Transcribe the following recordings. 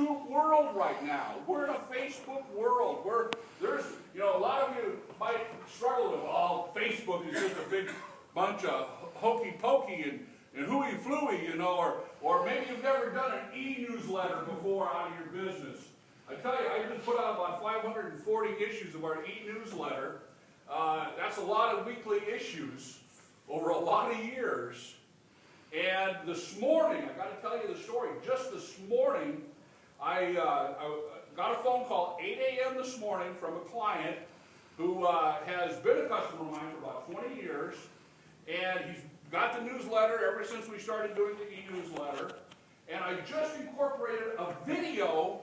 YouTube world right now. We're in a Facebook world where there's, a lot of you might struggle with, oh, Facebook is just a big bunch of hokey pokey and hooey fluey, or maybe you've never done an e-newsletter before out of your business. I tell you, I just put out about 540 issues of our e-newsletter. That's a lot of weekly issues over a lot of years. And this morning, I got to tell you the story, just this morning, I got a phone call 8 a.m. this morning from a client who has been a customer of mine for about 20 years, and he's got the newsletter ever since we started doing the e-newsletter, and I just incorporated a video,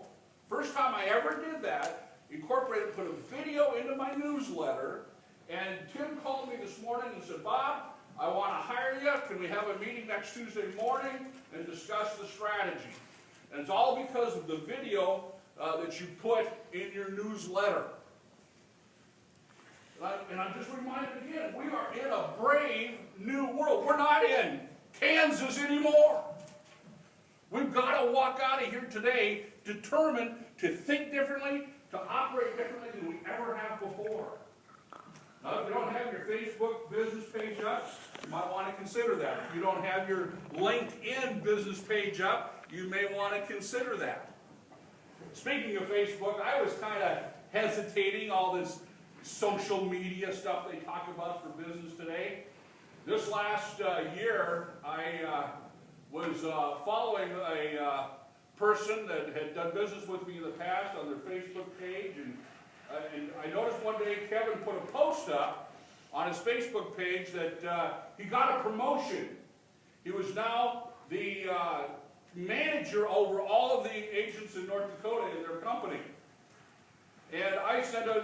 first time I ever did that, put a video into my newsletter, and Tim called me this morning and said, Bob, I want to hire you. Can we have a meeting next Tuesday morning and discuss the strategy? And it's all because of the video that you put in your newsletter. And I'm just reminded again, we are in a brave new world. We're not in Kansas anymore. We've got to walk out of here today determined to think differently, to operate differently than we ever have before. Now, if you don't have your Facebook business page up, you might want to consider that. If you don't have your LinkedIn business page up, you may want to consider that. Speaking of Facebook, I was kind of hesitating, all this social media stuff they talk about for business today. This last year, I was following a person that had done business with me in the past on their Facebook page, and I noticed one day Kevin put a post up on his Facebook page that he got a promotion. He was now the manager over all of the agents in North Dakota in their company. And I sent a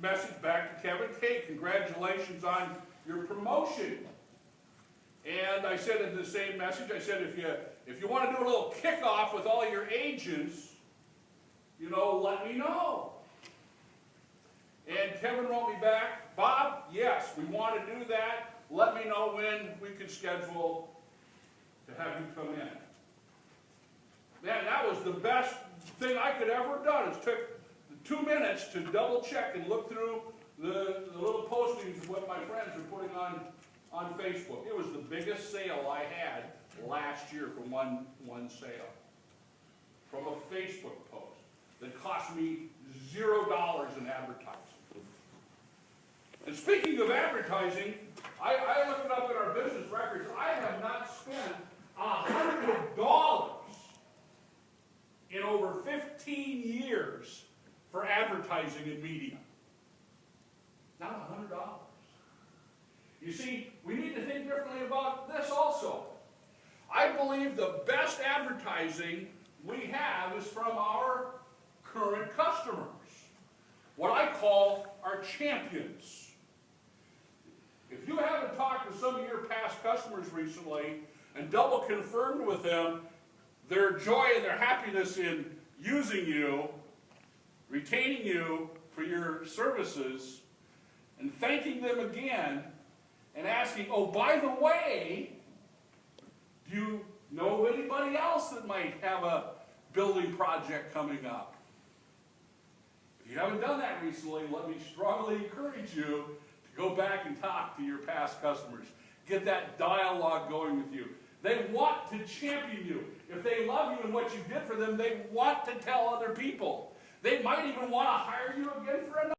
message back to Kevin, hey, congratulations on your promotion. And I said in the same message, I said, if you want to do a little kickoff with all your agents, let me know. And Kevin wrote me back, Bob, yes, we want to do that. Let me know when we can schedule to have you come in. Man, that was the best thing I could ever done. It took 2 minutes to double check and look through the little postings of what my friends were putting on Facebook. It was the biggest sale I had last year from one sale. From a Facebook post that cost me $0 in advertising. And speaking of advertising, I looked it up in our business records. I have not spent $100 in over 15 years for advertising in media. Not $100. You see, we need to think differently about this also. I believe the best advertising we have is from our current customers, what I call our champions. If you haven't talked to some of your past customers recently and double confirmed with them their joy and their happiness in using you, retaining you for your services, and thanking them again, and asking, oh, by the way, do you know anybody else that might have a building project coming up? If you haven't done that recently, let me strongly encourage you to go back and talk to your past customers. Get that dialogue going with you. They want to champion you. If they love you and what you did for them, they want to tell other people. They might even want to hire you again for another.